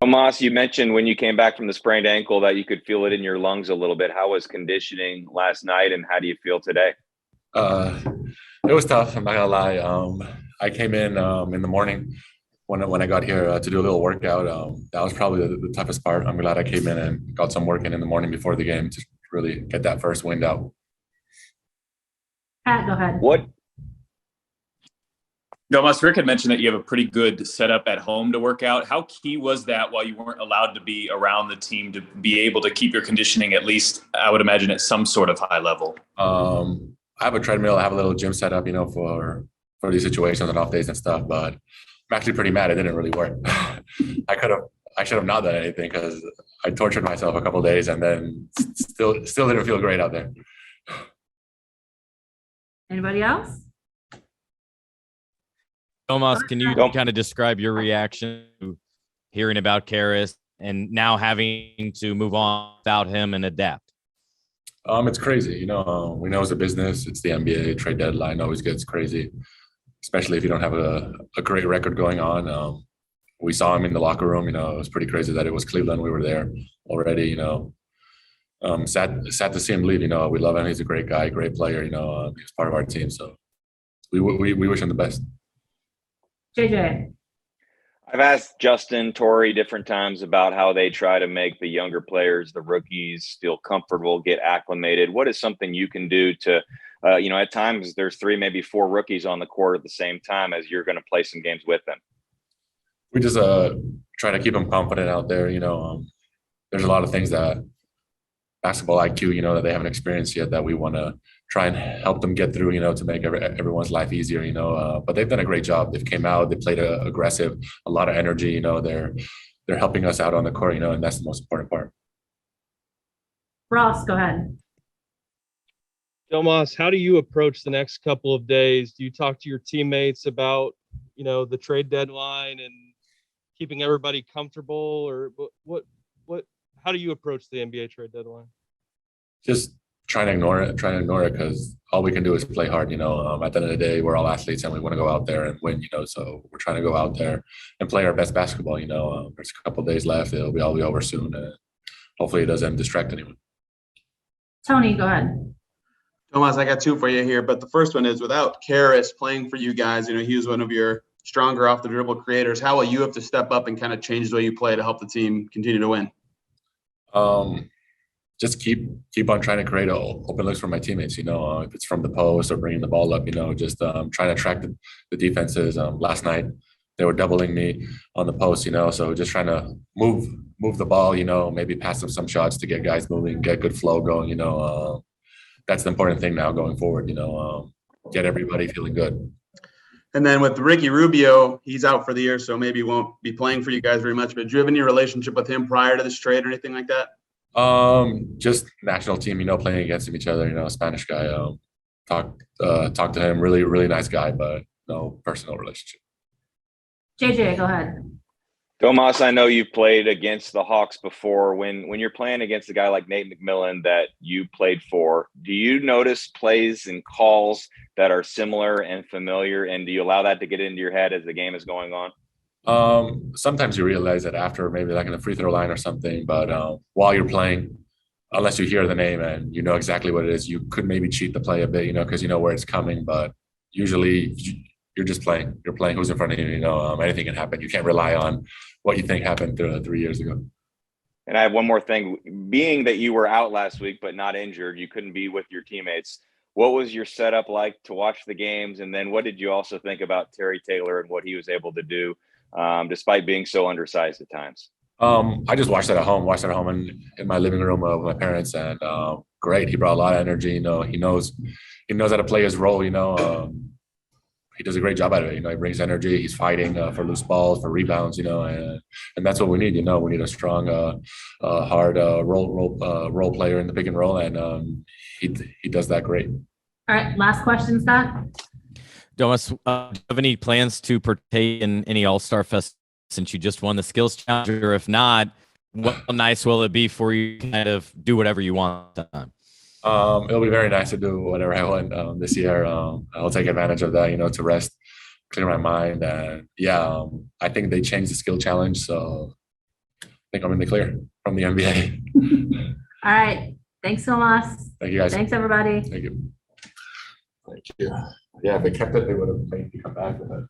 Tomas, you mentioned when you came back from the sprained ankle that you could feel it in your lungs a little bit. How was conditioning last night, and how do you feel today? Uh, it was tough. I'm not gonna lie. I came in the morning when I got here to do a little workout. That was probably the toughest part. I'm glad I came in and got some work in the morning before the game to really get that first wind out. Pat, go ahead. What Domas, Rick had mentioned that you have a pretty good setup at home to work out. How key was that while you weren't allowed to be around the team to be able to keep your conditioning at least, I would imagine, at some sort of high level? I have a treadmill. I have a little gym set up, for these situations and off days and stuff. But I'm actually pretty mad it didn't really work. I should have not done anything because I tortured myself a couple of days and then still didn't feel great out there. Anybody else? Tomas, can you kind of describe your reaction to hearing about Caris and now having to move on without him and adapt? It's crazy. We know it's a business. It's the NBA. Trade deadline always gets crazy, especially if you don't have a great record going on. We saw him in the locker room. It was pretty crazy that it was Cleveland. We were there already. Sad to see him leave. We love him. He's a great guy, great player. He's part of our team. So we wish him the best. JJ. I've asked Justin, Torrey different times about how they try to make the younger players, the rookies, feel comfortable, get acclimated. What is something you can do to, at times there's 3, maybe 4 rookies on the court at the same time as you're going to play some games with them? We just try to keep them confident out there. There's a lot of things that basketball IQ, that they haven't experienced yet that we want to try and help them get through, to make everyone's life easier, but they've done a great job. They've came out, they played aggressive, a lot of energy, they're helping us out on the court, and that's the most important part. Ross, go ahead. Tomas, how do you approach the next couple of days? Do you talk to your teammates about, the trade deadline and keeping everybody comfortable, or how do you approach the NBA trade deadline? Just trying to ignore it because all we can do is play hard. At the end of the day, we're all athletes and we want to go out there and win, so we're trying to go out there and play our best basketball. There's a couple of days left. It'll be all be over soon. And hopefully it doesn't distract anyone. Tony, go ahead. Tomas, I got 2 for you here, but the first one is, without Caris playing for you guys, he was one of your stronger off the dribble creators. How will you have to step up and kind of change the way you play to help the team continue to win? Just keep on trying to create open looks for my teammates, if it's from the post or bringing the ball up, just trying to attract the defenses. Last night they were doubling me on the post, so just trying to move the ball, maybe pass them some shots to get guys moving, get good flow going, that's the important thing now going forward, get everybody feeling good. And then with Ricky Rubio, he's out for the year, so maybe he won't be playing for you guys very much, but do you have any relationship with him prior to this trade or anything like that? Just national team, playing against each other, Spanish guy. Talk to him, really, really nice guy, but no personal relationship. JJ, go ahead. Tomas, I know you've played against the Hawks before. When you're playing against a guy like Nate McMillan that you played for, do you notice plays and calls that are similar and familiar, and do you allow that to get into your head as the game is going on? Sometimes you realize that after, maybe like in a free throw line or something, but while you're playing, unless you hear the name and you know exactly what it is, you could maybe cheat the play a bit, because you know where it's coming, but usually you're just playing. You're playing who's in front of you, anything can happen. You can't rely on what you think happened 3 years ago. And I have one more thing. Being that you were out last week but not injured, you couldn't be with your teammates. What was your setup like to watch the games? And then what did you also think about Terry Taylor and what he was able to do despite being so undersized at times? I just watched it at home in my living room with my parents, and great. He brought a lot of energy. He knows how to play his role. He does a great job at it. He brings energy. He's fighting for loose balls, for rebounds. And that's what we need. We need a strong, hard role player in the pick and roll, and he does that great. All right, last question, Scott. Domas, do you have any plans to partake in any AllStar Fest since you just won the Skills Challenge? Or if not, what nice will it be for you to kind of do whatever you want that time? It'll be very nice to do whatever I want this year. I'll take advantage of that, to rest, clear my mind. And I think they changed the skill challenge. So think I'm in the clear from the NBA. All right. Thanks so much. Thank you guys. Thanks, everybody. Thank you. Thank you. Yeah, if they kept it, they would have made me come back with it.